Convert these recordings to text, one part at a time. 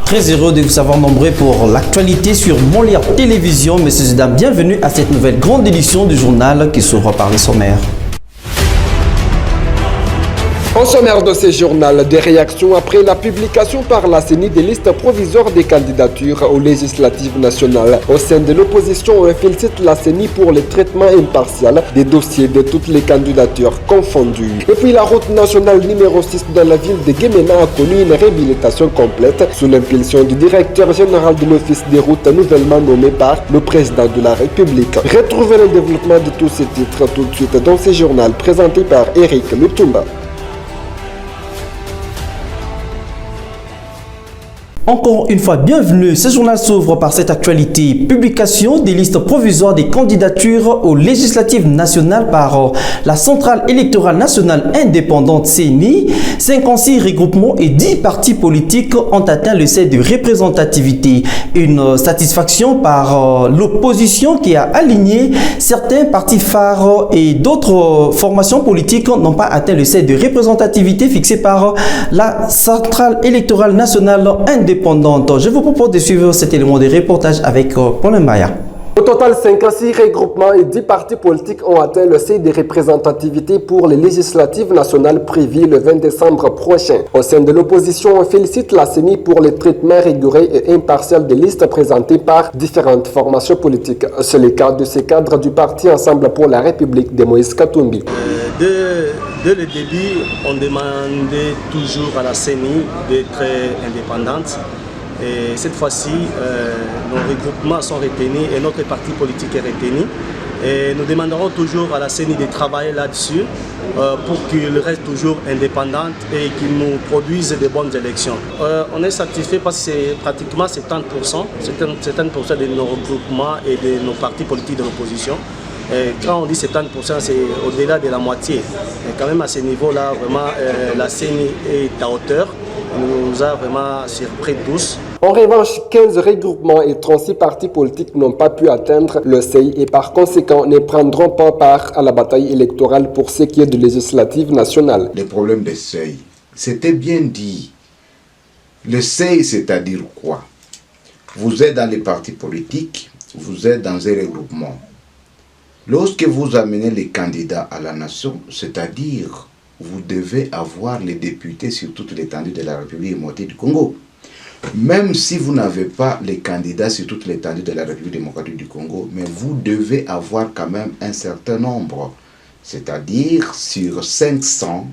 Très heureux de vous savoir nombreux pour l'actualité sur Molière Télévision. Messieurs et dames, bienvenue à cette nouvelle grande édition du journal qui s'ouvre par les sommaires. Au sommaire de ce journal, des réactions après la publication par la CENI des listes provisoires des candidatures aux législatives nationales. Au sein de l'opposition, on félicite la CENI pour le traitement impartial des dossiers de toutes les candidatures confondues. Et puis la route nationale numéro 6 dans la ville de Guémena a connu une réhabilitation complète sous l'impulsion du directeur général de l'Office des routes nouvellement nommé par le président de la République. Retrouvez le développement de tous ces titres tout de suite dans ce journal présenté par Eric Lutumba. Encore une fois, bienvenue. Ce journal s'ouvre par cette actualité. Publication des listes provisoires des candidatures aux législatives nationales par la Centrale électorale nationale indépendante CENI. 56 regroupements et 10 partis politiques ont atteint le seuil de représentativité. Une satisfaction par l'opposition qui a aligné certains partis phares et d'autres formations politiques n'ont pas atteint le seuil de représentativité fixé par la Centrale électorale nationale indépendante. Je vous propose de suivre cet élément de reportage avec Paul Mbaya. Au total, 56 regroupements et 10 partis politiques ont atteint le seuil de représentativité pour les législatives nationales prévues le 20 décembre prochain. Au sein de l'opposition, on félicite la CENI pour le traitement rigoureux et impartial des listes présentées par différentes formations politiques. C'est le cas de ces cadres du parti Ensemble pour la République de Moïse Katumbi. Dès le début, on demandait toujours à la CENI d'être indépendante. Et cette fois-ci, nos regroupements sont retenus et notre parti politique est retenu. Et nous demanderons toujours à la CENI de travailler là-dessus pour qu'il reste toujours indépendante et qu'il nous produise de bonnes élections. On est satisfait parce que c'est pratiquement 70% de nos regroupements et de nos partis politiques de l'opposition. Et quand on dit 70%, c'est au-delà de la moitié. Et quand même à ce niveau-là, vraiment, la CENI est à hauteur. Elle nous a vraiment surpris tous. En revanche, 15 regroupements et 36 partis politiques n'ont pas pu atteindre le seuil et par conséquent ne prendront pas part à la bataille électorale pour ce qui est de législative nationale. Le problème des seuils, c'était bien dit. Le seuil, c'est-à-dire quoi? Vous êtes dans les partis politiques, vous êtes dans un regroupement. Lorsque vous amenez les candidats à la nation, c'est-à-dire vous devez avoir les députés sur toute l'étendue de la République démocratique du Congo. Même si vous n'avez pas les candidats sur toute l'étendue de la République démocratique du Congo, mais vous devez avoir quand même un certain nombre. C'est-à-dire sur 500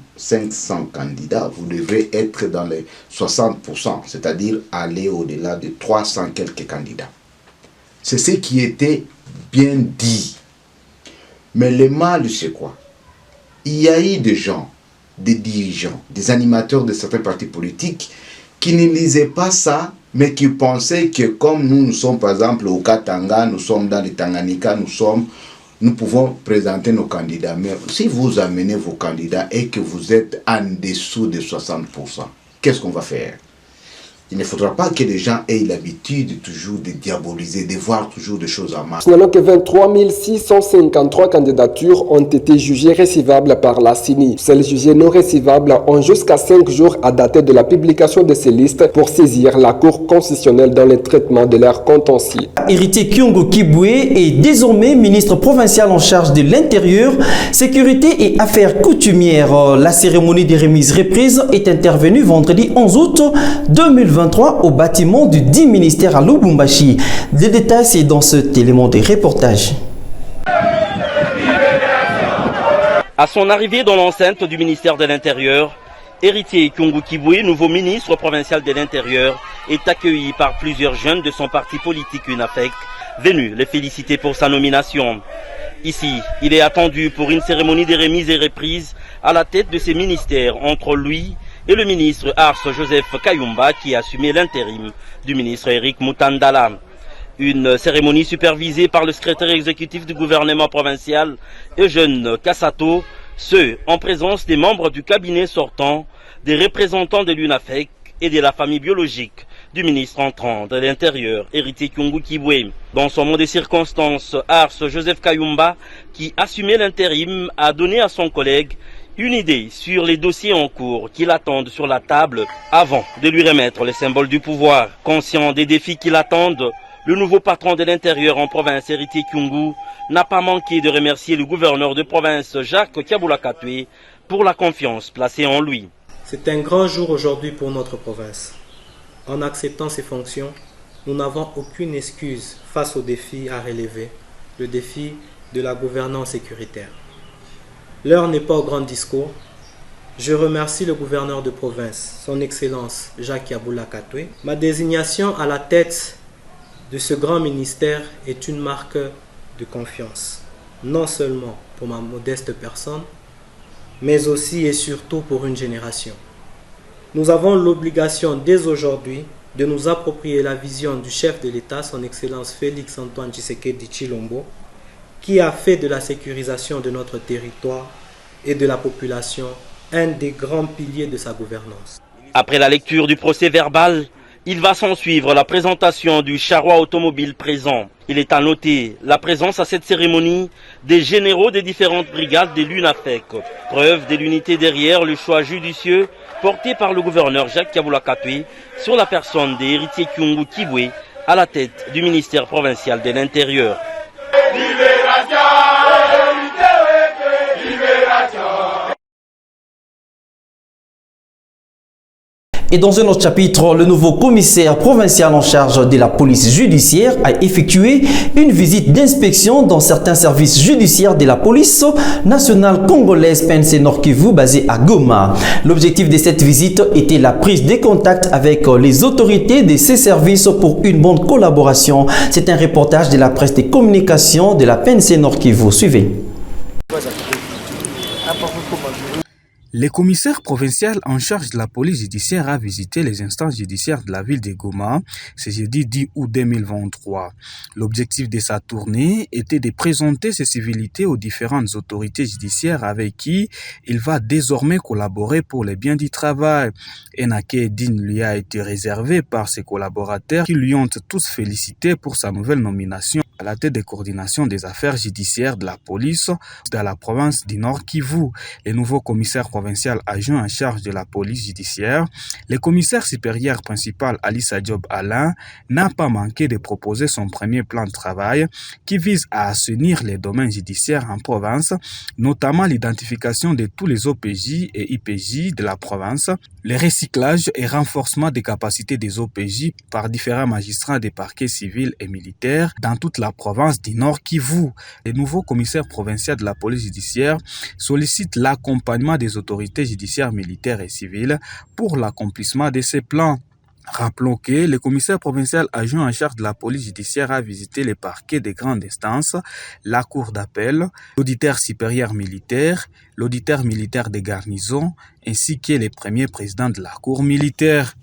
candidats, vous devez être dans les 60%, c'est-à-dire aller au-delà de 300 quelques candidats. C'est ce qui était bien dit. Mais le mal, c'est quoi? Il y a eu des gens, des dirigeants, des animateurs de certains partis politiques qui ne lisaient pas ça, mais qui pensaient que comme nous sommes par exemple au Katanga, nous sommes dans les Tanganyika, nous pouvons présenter nos candidats. Mais si vous amenez vos candidats et que vous êtes en dessous de 60%, qu'est-ce qu'on va faire? Il ne faudra pas que les gens aient l'habitude toujours de diaboliser, de voir toujours des choses en masse. Signalons que 23 653 candidatures ont été jugées récivables par la CENI. Celles jugées non récivables ont jusqu'à 5 jours à dater de la publication de ces listes pour saisir la Cour constitutionnelle dans le traitement de leurs contentieux. Héritier Kyongo Kibwe est désormais ministre provincial en charge de l'Intérieur, Sécurité et Affaires coutumières. La cérémonie de remise reprise est intervenue vendredi 11 août 2023 au bâtiment du 10 ministère à Lubumbashi. Les détails, c'est dans cet élément de reportage. À son arrivée dans l'enceinte du ministère de l'Intérieur, Héritier Kyongo Kibwe, nouveau ministre provincial de l'Intérieur, est accueilli par plusieurs jeunes de son parti politique UNAFEC, venus le féliciter pour sa nomination. Ici, il est attendu pour une cérémonie de remise et reprise à la tête de ces ministères entre lui et le ministre Ars Joseph Kayumba qui a assumé l'intérim du ministre Eric Mutandala. Une cérémonie supervisée par le secrétaire exécutif du gouvernement provincial Eugène Kassato, ce en présence des membres du cabinet sortant, des représentants de l'UNAFEC et de la famille biologique du ministre entrant de l'Intérieur, Héritier Kyongo Kibwe. Dans son mot de circonstance, Ars Joseph Kayumba, qui assumait l'intérim, a donné à son collègue Une idée sur les dossiers en cours qui l'attendent sur la table avant de lui remettre les symboles du pouvoir. Conscient des défis qui l'attendent, le nouveau patron de l'intérieur en province, Héritier Kyungu, n'a pas manqué de remercier le gouverneur de province, Jacques Kiaboula Katoué, pour la confiance placée en lui. C'est un grand jour aujourd'hui pour notre province. En acceptant ces fonctions, nous n'avons aucune excuse face au défi à relever, le défi de la gouvernance sécuritaire. L'heure n'est pas au grand discours. Je remercie le gouverneur de province, son Excellence Jacques Kiaboula Katoué. Ma désignation à la tête de ce grand ministère est une marque de confiance, non seulement pour ma modeste personne, mais aussi et surtout pour une génération. Nous avons l'obligation dès aujourd'hui de nous approprier la vision du chef de l'État, son Excellence Félix Antoine Tshisekedi Tshilombo, qui a fait de la sécurisation de notre territoire et de la population un des grands piliers de sa gouvernance. Après la lecture du procès verbal, il va s'en suivre la présentation du charroi automobile présent. Il est à noter la présence à cette cérémonie des généraux des différentes brigades de l'UNAFEC. Preuve de l'unité derrière le choix judicieux porté par le gouverneur Jacques Kiaboula Katoué sur la personne des Héritier Kyungu Kibwe à la tête du ministère provincial de l'Intérieur. Et dans un autre chapitre, le nouveau commissaire provincial en charge de la police judiciaire a effectué une visite d'inspection dans certains services judiciaires de la police nationale congolaise PNC Nord Kivu basée à Goma. L'objectif de cette visite était la prise de contact avec les autorités de ces services pour une bonne collaboration. C'est un reportage de la presse de communication de la PNC Nord Kivu. Suivez. Le commissaire provincial en charge de la police judiciaire a visité les instances judiciaires de la ville de Goma ce jeudi 10 août 2023. L'objectif de sa tournée était de présenter ses civilités aux différentes autorités judiciaires avec qui il va désormais collaborer pour le bien du travail. Un accueil digne lui a été réservé par ses collaborateurs qui lui ont tous félicité pour sa nouvelle nomination à la tête de coordination des affaires judiciaires de la police dans la province du Nord Kivu. Le nouveau commissaire provincial adjoint en charge de la police judiciaire, le commissaire supérieur principal Alissa Diop Alain n'a pas manqué de proposer son premier plan de travail qui vise à assainir les domaines judiciaires en province, notamment l'identification de tous les OPJ et IPJ de la province, le recyclage et renforcement des capacités des OPJ par différents magistrats des parquets civils et militaires dans toute la province du Nord Kivu. Le nouveau commissaire provincial de la police judiciaire sollicite l'accompagnement des autorités judiciaires, militaires et civiles pour l'accomplissement de ces plans. Rappelons que le commissaire provincial adjoint en charge de la police judiciaire a visité les parquets des grandes instances, la cour d'appel, l'auditeur supérieur militaire, l'auditeur militaire des garnisons, ainsi que les premiers présidents de la cour militaire.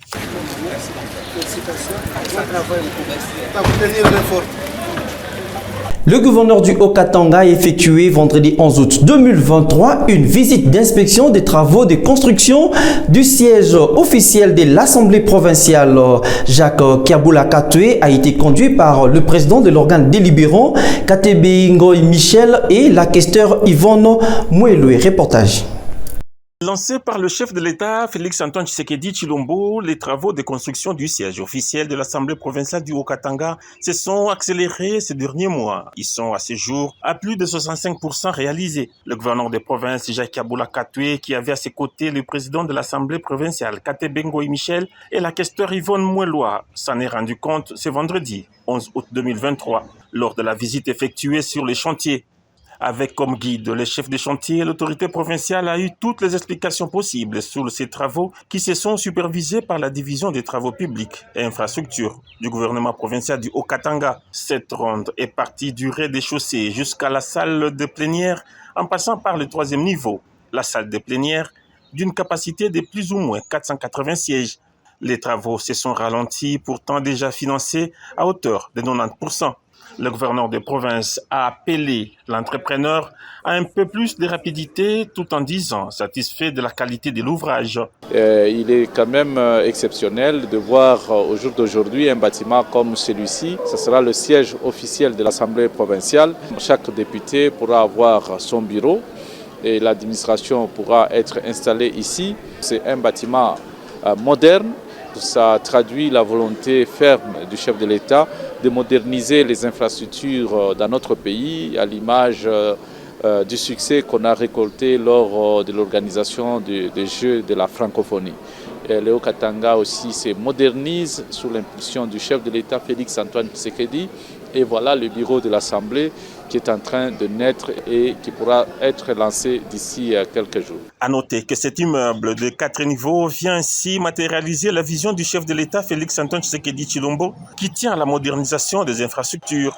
Le gouverneur du Haut-Katanga a effectué vendredi 11 août 2023 une visite d'inspection des travaux de construction du siège officiel de l'Assemblée provinciale. Jacques Kiaboula Katoué a été conduit par le président de l'organe délibérant, Katebe Ngoy Michel, et la questeur Yvonne Moueloué. Reportage. Lancé par le chef de l'État, Félix Antoine Tshisekedi Tshilombo, les travaux de construction du siège officiel de l'Assemblée provinciale du Haut-Katanga se sont accélérés ces derniers mois. Ils sont à ce jour à plus de 65% réalisés. Le gouverneur des provinces, Jacques Kiaboula Katoué, qui avait à ses côtés le président de l'Assemblée provinciale, Katebe Ngoy Michel, et la questeur Yvonne Moueloué, s'en est rendu compte ce vendredi, 11 août 2023, lors de la visite effectuée sur les chantiers. Avec comme guide le chef de chantier, l'autorité provinciale a eu toutes les explications possibles sur ces travaux qui se sont supervisés par la division des travaux publics et infrastructures du gouvernement provincial du Haut-Katanga. Cette ronde est partie du rez-de-chaussée jusqu'à la salle de plénière en passant par le troisième niveau, la salle de plénière d'une capacité de plus ou moins 480 sièges. Les travaux se sont ralentis, pourtant déjà financés à hauteur de 90%. Le gouverneur de province a appelé l'entrepreneur à un peu plus de rapidité tout en disant satisfait de la qualité de l'ouvrage. Il est quand même exceptionnel de voir au jour d'aujourd'hui un bâtiment comme celui-ci. Ce sera le siège officiel de l'Assemblée provinciale. Chaque député pourra avoir son bureau et l'administration pourra être installée ici. C'est un bâtiment moderne. Ça traduit la volonté ferme du chef de l'État de moderniser les infrastructures dans notre pays, à l'image du succès qu'on a récolté lors de l'organisation des Jeux de la francophonie. Le Haut-Katanga aussi se modernise sous l'impulsion du chef de l'État Félix Antoine Tshisekedi. Et voilà le bureau de l'Assemblée qui est en train de naître et qui pourra être lancé d'ici quelques jours. À noter que cet immeuble de 4 niveaux vient ainsi matérialiser la vision du chef de l'État Félix Antoine Tshisekedi Tshilombo qui tient à la modernisation des infrastructures.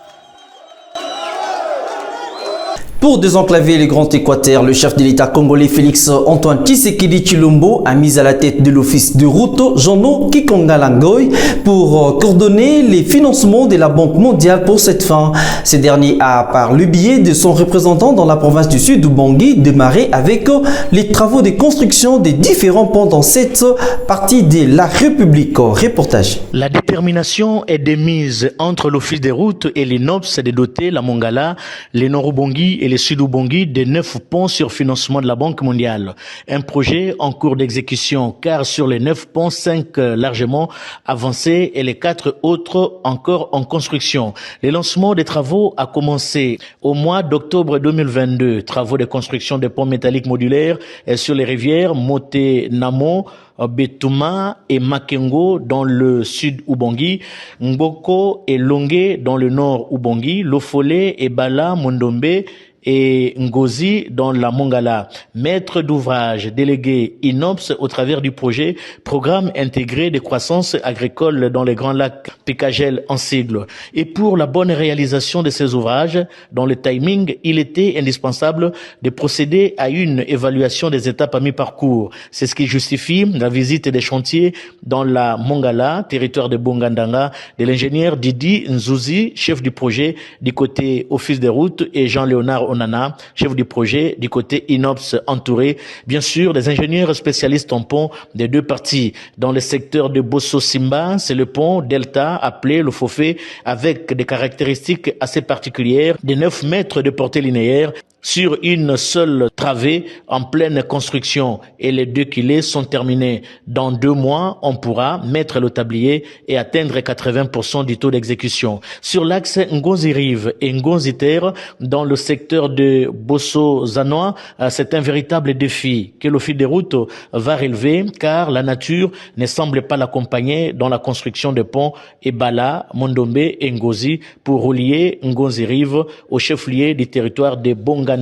Pour désenclaver le Grand Équateur, le chef de l'État congolais Félix Antoine Tshisekedi Tshilombo a mis à la tête de l'office de route Jean-No Kikonga Langoy pour coordonner les financements de la Banque mondiale pour cette fin. Ce dernier a, par le biais de son représentant dans la province du Sud Ubangi, démarré avec les travaux de construction des différents ponts dans cette partie de la République. Reportage. La détermination est démise entre l'office des routes et l'INOPS de doter la Mongala, les Nord-Ubangi et les Sud-Ubangi de 9 ponts sur financement de la Banque mondiale. Un projet en cours d'exécution car sur les 9 ponts, 5 largement avancés et les 4 autres encore en construction. Le lancement des travaux a commencé au mois d'octobre 2022. Travaux de construction des ponts métalliques modulaires sur les rivières Moté-Namo, Betuma et Makengo dans le sud Ubangi, Mboko et Longue dans le nord Ubangi, Lofole et Bala Mondombe et Ngozi dans la Mongala. Maître d'ouvrage délégué INOPS au travers du projet Programme intégré de croissance agricole dans les Grands Lacs, Picagel en sigle. Et pour la bonne réalisation de ces ouvrages, dans le timing, il était indispensable de procéder à une évaluation des étapes à mi-parcours. C'est ce qui justifie la visite des chantiers dans la Mongala, territoire de Bongandanga, de l'ingénieur Didi Nzouzi, chef du projet du côté Office des routes, et Jean-Léonard Onana, chef du projet du côté INOPS, entouré bien sûr des ingénieurs spécialistes en pont des deux parties. Dans le secteur de Bosso Simba, c'est le pont Delta appelé le Fofé avec des caractéristiques assez particulières, de 9 mètres de portée linéaire sur une seule travée en pleine construction, et les 2 kilés sont terminés. Dans 2 mois, on pourra mettre le tablier et atteindre 80% du taux d'exécution. Sur l'axe Ngonzi-Rive et Ngonzi-Terre, dans le secteur de Bosso-Zanois, c'est un véritable défi que l'Office des routes va relever, car la nature ne semble pas l'accompagner dans la construction de ponts Ebala, Mondombe et Ngozi pour relier Ngonzi-Rive au chef-lieu du territoire de Bonga.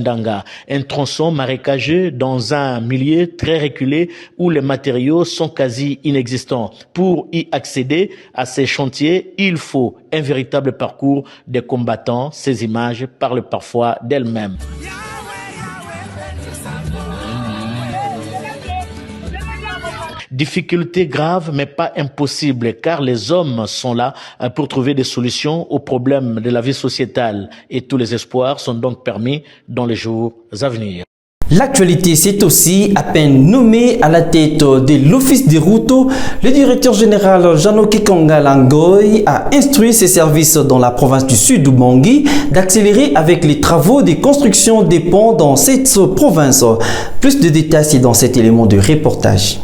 Un tronçon marécageux dans un milieu très reculé où les matériaux sont quasi inexistants. Pour y accéder à ces chantiers, il faut un véritable parcours des combattants. Ces images parlent parfois d'elles-mêmes. Difficultés graves mais pas impossibles car les hommes sont là pour trouver des solutions aux problèmes de la vie sociétale et tous les espoirs sont donc permis dans les jours à venir. L'actualité, c'est aussi à peine nommé à la tête de l'Office des routes. Le directeur général Jean-No Kikonga Langoy a instruit ses services dans la province du Sud Ubangi d'accélérer avec les travaux de construction des ponts dans cette province. Plus de détails, c'est dans cet élément de reportage.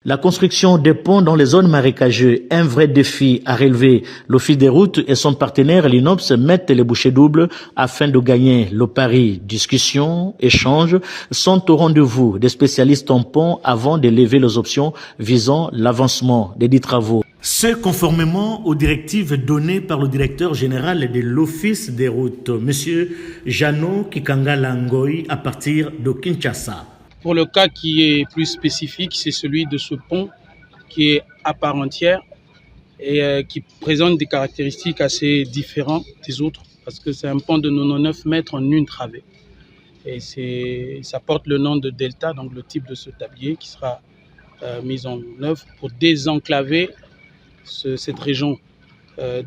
La construction des ponts dans les zones marécageuses, un vrai défi à relever. L'Office des routes et son partenaire l'INOPS mettent les bouchées doubles afin de gagner le pari. Discussions, échanges sont au rendez-vous des spécialistes en ponts avant de lever les options visant l'avancement des dits travaux. Ce conformément aux directives données par le directeur général de l'Office des routes, Monsieur Jean-No Kikonga Langoy, à partir de Kinshasa. Pour le cas qui est plus spécifique, c'est celui de ce pont qui est à part entière et qui présente des caractéristiques assez différentes des autres parce que c'est un pont de 99 mètres en une travée. Et ça porte le nom de Delta, donc le type de ce tablier qui sera mis en œuvre pour désenclaver cette région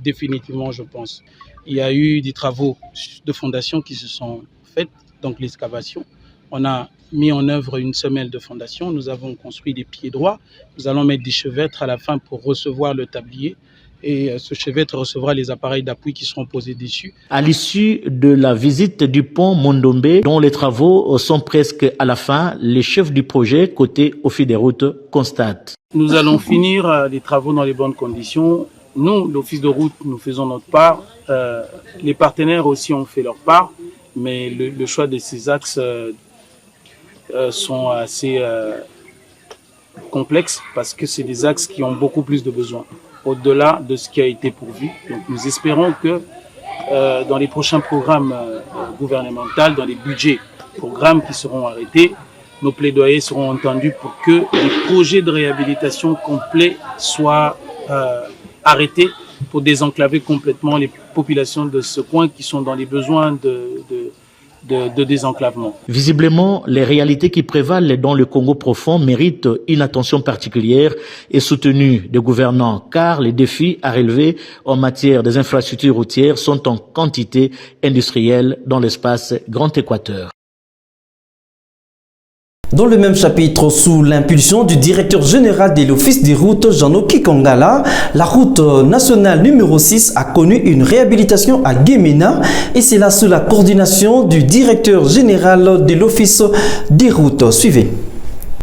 définitivement, je pense. Il y a eu des travaux de fondation qui se sont faits, donc l'excavation. On a mis en œuvre une semelle de fondation. Nous avons construit des pieds droits. Nous allons mettre des chevêtres à la fin pour recevoir le tablier. et ce chevette recevra les appareils d'appui qui seront posés dessus. À l'issue de la visite du pont Mondombe, dont les travaux sont presque à la fin, les chefs du projet côté Office des routes constatent. Nous allons finir les travaux dans les bonnes conditions. Nous, l'Office de route, nous faisons notre part. Les partenaires aussi ont fait leur part, mais le choix de ces axes sont assez complexes parce que c'est des axes qui ont beaucoup plus de besoins au-delà de ce qui a été pourvu. Donc nous espérons que dans les prochains programmes gouvernementaux, dans les budgets, programmes qui seront arrêtés, nos plaidoyers seront entendus pour que les projets de réhabilitation complets soient arrêtés pour désenclaver complètement les populations de ce coin qui sont dans les besoins de désenclavement. Visiblement, les réalités qui prévalent dans le Congo profond méritent une attention particulière et soutenue des gouvernants, car les défis à relever en matière des infrastructures routières sont en quantité industrielle dans l'espace Grand Équateur. Dans le même chapitre, sous l'impulsion du directeur général de l'Office des routes, Jean-Oki Kangala, la route nationale numéro 6 a connu une réhabilitation à Guémena et c'est là sous la coordination du directeur général de l'Office des routes. Suivez.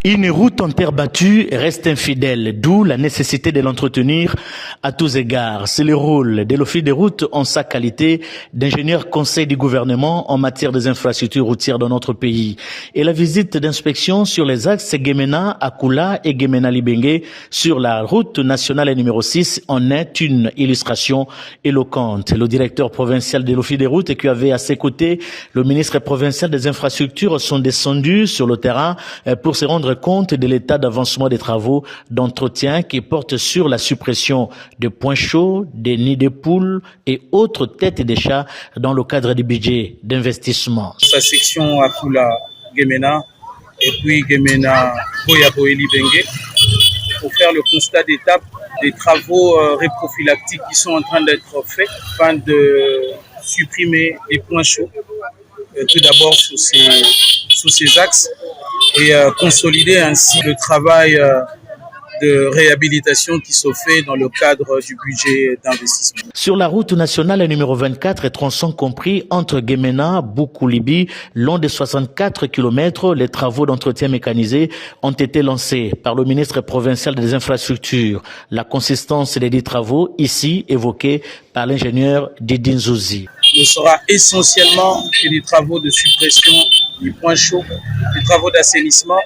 Une route en terre battue reste infidèle, d'où la nécessité de l'entretenir à tous égards. C'est le rôle de l'Office des routes en sa qualité d'ingénieur conseil du gouvernement en matière des infrastructures routières dans notre pays. Et la visite d'inspection sur les axes Guémena, Akula et Guémena-Libenge sur la route nationale numéro 6 en est une illustration éloquente. Le directeur provincial de l'Office des routes qui avait à ses côtés le ministre provincial des infrastructures sont descendus sur le terrain pour se rendre compte de l'état d'avancement des travaux d'entretien qui portent sur la suppression de points chauds, des nids de poules et autres têtes de chats dans le cadre du budget d'investissement. Sa section Akula Guémena et puis Guémena Boyaboeli Bengue pour faire le constat d'étape des travaux réprophylactiques qui sont en train d'être faits afin de supprimer les points chauds tout d'abord sous ces axes et consolider ainsi le travail de réhabilitation qui se fait dans le cadre du budget d'investissement. Sur la route nationale numéro 24, tronçon compris entre Guémena, Boukoulibi, long de 64 km, les travaux d'entretien mécanisé ont été lancés par le ministre provincial des infrastructures. La consistance des 10 travaux, ici évoqués par l'ingénieur Didine Zouzi. Ce sera essentiellement des travaux de suppression du point chaud, des travaux d'assainissement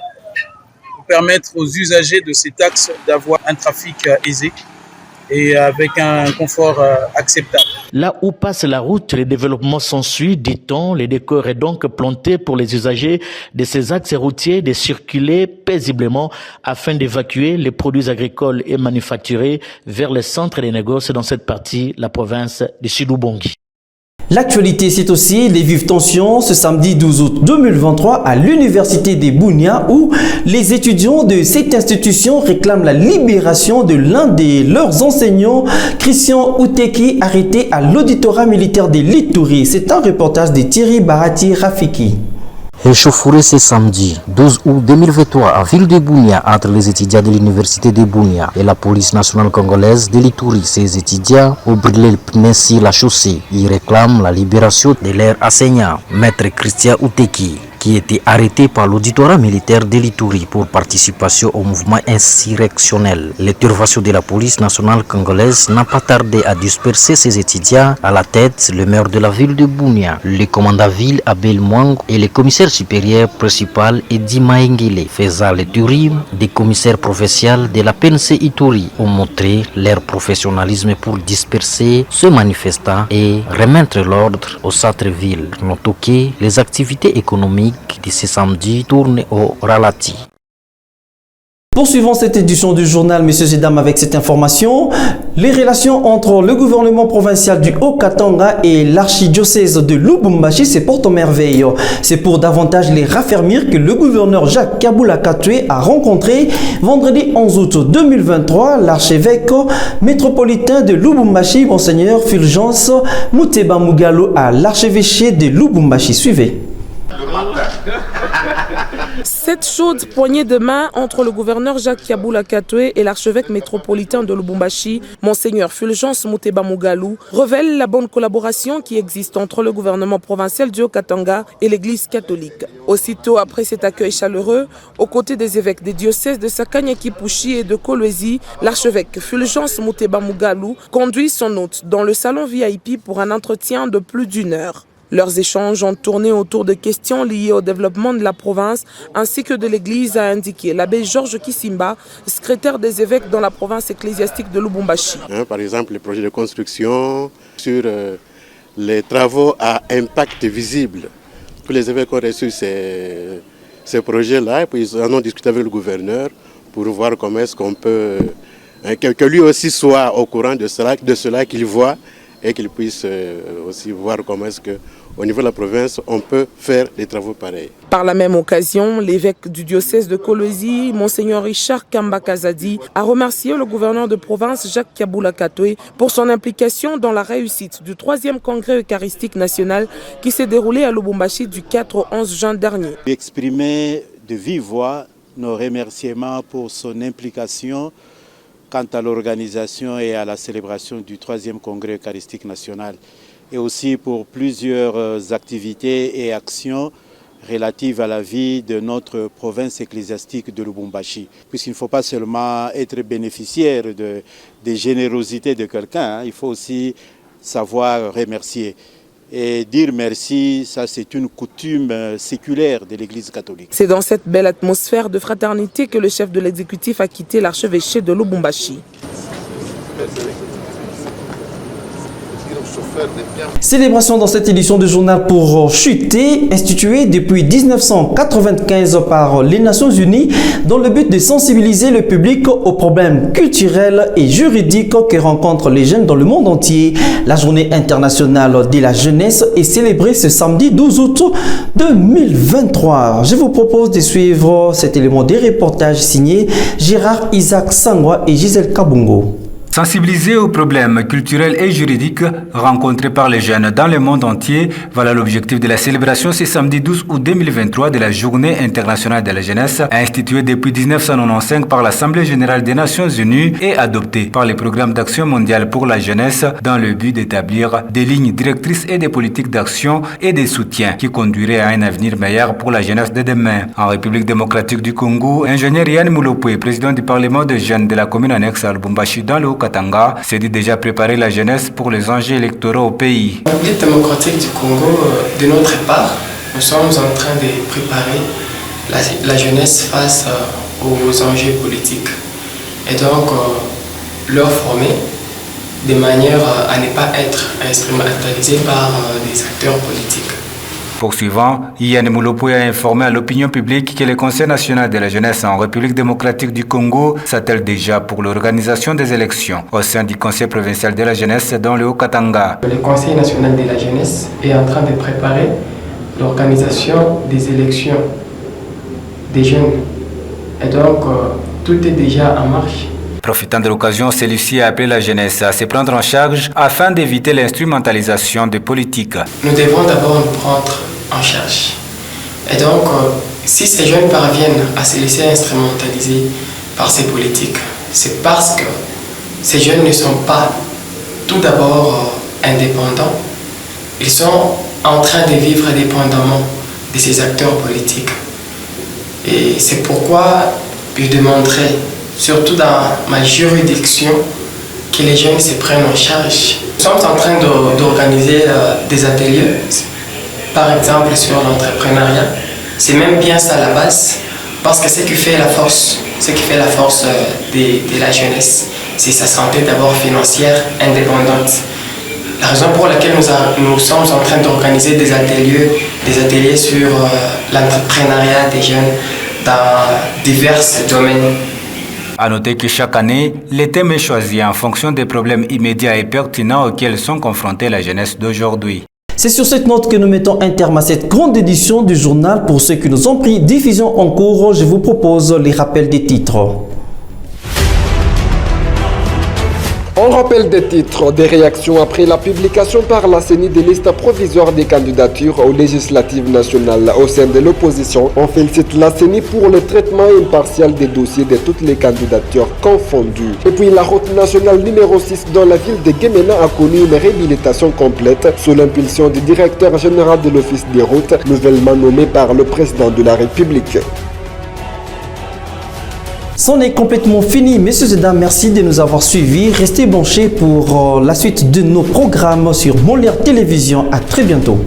pour permettre aux usagers de cet axe d'avoir un trafic aisé et avec un confort acceptable. Là où passe la route, le développement s'ensuit, dit-on. Le décor est donc planté pour les usagers de ces axes routiers de circuler paisiblement afin d'évacuer les produits agricoles et manufacturés vers les centres de négoces dans cette partie, la province du Sud-Ubangi. L'actualité, c'est aussi les vives tensions ce samedi 12 août 2023 à l'université de Bunia où les étudiants de cette institution réclament la libération de l'un de leurs enseignants, Christian Outeki, arrêté à l'auditorat militaire de l'Ituri. C'est un reportage de Thierry Barati Rafiki. Échauffouré ce samedi 12 août 2023 à ville de Bunia entre les étudiants de l'université de Bunia et la police nationale congolaise de l'Ituri. Ces étudiants ont brûlé le pneu sur la chaussée. Ils réclament la libération de leur enseignant, maître Christian Outeki, qui était arrêté par l'auditorat militaire de l'Ituri pour participation au mouvement insurrectionnel. L'intervention de la police nationale congolaise n'a pas tardé à disperser ces étudiants, à la tête le maire de la ville de Bunia, le commandant ville Abel Mwango et le commissaire supérieur principal Edi Maengile. Faisant le tourisme des commissaires provinciaux de la PNC Ituri ont montré leur professionnalisme pour disperser ce manifestant et remettre l'ordre au centre-ville. Notons que les activités économiques de ce samedi tournent au ralenti. Poursuivons cette édition du journal, messieurs et dames, avec cette information. Les relations entre le gouvernement provincial du Haut-Katanga et l'archidiocèse de Lubumbashi se portent en merveille. C'est pour davantage les raffermir que le gouverneur Jacques Kabula Katwe a rencontré vendredi 11 août 2023 l'archevêque métropolitain de Lubumbashi, Monseigneur Fulgence Muteba Mugalo, à l'archevêché de Lubumbashi. Suivez. Cette chaude poignée de main entre le gouverneur Jacques Kiaboula Katoué et l'archevêque métropolitain de Lubumbashi, Monseigneur Fulgence Muteba Mugalu, révèle la bonne collaboration qui existe entre le gouvernement provincial du Haut-Katanga et l'Église catholique. Aussitôt après cet accueil chaleureux, aux côtés des évêques des diocèses de Sakanya-Kipushi et de Kolwezi, l'archevêque Fulgence Muteba Mugalu conduit son hôte dans le salon VIP pour un entretien de plus d'1 heure. Leurs échanges ont tourné autour de questions liées au développement de la province ainsi que de l'Église, a indiqué l'abbé Georges Kisimba, secrétaire des évêques dans la province ecclésiastique de Lubumbashi. Par exemple, les projets de construction sur les travaux à impact visible. Tous les évêques ont reçu ces projets-là et puis ils en ont discuté avec le gouverneur pour voir comment est-ce qu'on peut, que lui aussi soit au courant de cela qu'il voit et qu'il puisse aussi voir comment est-ce qu'au niveau de la province, on peut faire des travaux pareils. Par la même occasion, l'évêque du diocèse de Kolwezi, Monseigneur Richard Kamba Kazadi, a remercié le gouverneur de province Jacques Kiaboula Katoué pour son implication dans la réussite du 3e congrès eucharistique national qui s'est déroulé à Lubumbashi du 4 au 11 juin dernier. Exprimer de vive voix nos remerciements pour son implication quant à l'organisation et à la célébration du 3e congrès eucharistique national et aussi pour plusieurs activités et actions relatives à la vie de notre province ecclésiastique de Lubumbashi. Puisqu'il ne faut pas seulement être bénéficiaire des générosités de quelqu'un, il faut aussi savoir remercier. Et dire merci, ça c'est une coutume séculaire de l'Église catholique. C'est dans cette belle atmosphère de fraternité que le chef de l'exécutif a quitté l'archevêché de Lubumbashi. Célébration dans cette édition du journal pour chuter, instituée depuis 1995 par les Nations Unies dans le but de sensibiliser le public aux problèmes culturels et juridiques que rencontrent les jeunes dans le monde entier. La journée internationale de la jeunesse est célébrée ce samedi 12 août 2023. Je vous propose de suivre cet élément des reportages signés Gérard Isaac Sangwa et Gisèle Kabungo. Sensibiliser aux problèmes culturels et juridiques rencontrés par les jeunes dans le monde entier, voilà l'objectif de la célébration ce samedi 12 août 2023 de la Journée internationale de la jeunesse, instituée depuis 1995 par l'Assemblée générale des Nations unies et adoptée par les programmes d'action mondiale pour la jeunesse dans le but d'établir des lignes directrices et des politiques d'action et de soutien qui conduiraient à un avenir meilleur pour la jeunesse de demain. En République démocratique du Congo, ingénieur Yann Moulopoué, président du Parlement des jeunes de la commune annexe à Lubumbashi dans le Haut-Katanga, s'est dit déjà préparer la jeunesse pour les enjeux électoraux au pays. En République démocratique du Congo, de notre part, nous sommes en train de préparer la jeunesse face aux enjeux politiques et donc leur former de manière à ne pas être instrumentalisés par des acteurs politiques. Poursuivant, Yann Moulopoué a informé à l'opinion publique que le Conseil national de la jeunesse en République démocratique du Congo s'attelle déjà pour l'organisation des élections au sein du Conseil provincial de la jeunesse dans le Haut-Katanga. Le Conseil national de la jeunesse est en train de préparer l'organisation des élections des jeunes. Et donc, tout est déjà en marche. Profitant de l'occasion, celui-ci a appelé la jeunesse à se prendre en charge afin d'éviter l'instrumentalisation des politiques. Nous devons d'abord nous prendre en charge. Et donc, si ces jeunes parviennent à se laisser instrumentaliser par ces politiques, c'est parce que ces jeunes ne sont pas tout d'abord indépendants. Ils sont en train de vivre dépendamment de ces acteurs politiques. Et c'est pourquoi je demanderai, surtout dans ma juridiction, que les jeunes se prennent en charge. Nous sommes en train d'organiser des ateliers, par exemple sur l'entrepreneuriat. C'est même bien ça à la base, parce que ce qui fait la force de la jeunesse, c'est sa santé d'abord financière indépendante. La raison pour laquelle nous sommes en train d'organiser des ateliers sur l'entrepreneuriat des jeunes dans divers domaines. A noter que chaque année, le thème est choisi en fonction des problèmes immédiats et pertinents auxquels sont confrontés la jeunesse d'aujourd'hui. C'est sur cette note que nous mettons un terme à cette grande édition du journal. Pour ceux qui nous ont pris diffusion en cours, je vous propose les rappels des titres. En rappel des titres, des réactions après la publication par la CENI des listes provisoires des candidatures aux législatives nationales au sein de l'opposition. On félicite la CENI pour le traitement impartial des dossiers de toutes les candidatures confondues. Et puis la route nationale numéro 6 dans la ville de Guémena a connu une réhabilitation complète sous l'impulsion du directeur général de l'Office des routes, nouvellement nommé par le président de la République. C'en est complètement fini, messieurs et dames, merci de nous avoir suivis. Restez branchés pour la suite de nos programmes sur Molière Télévision. À très bientôt.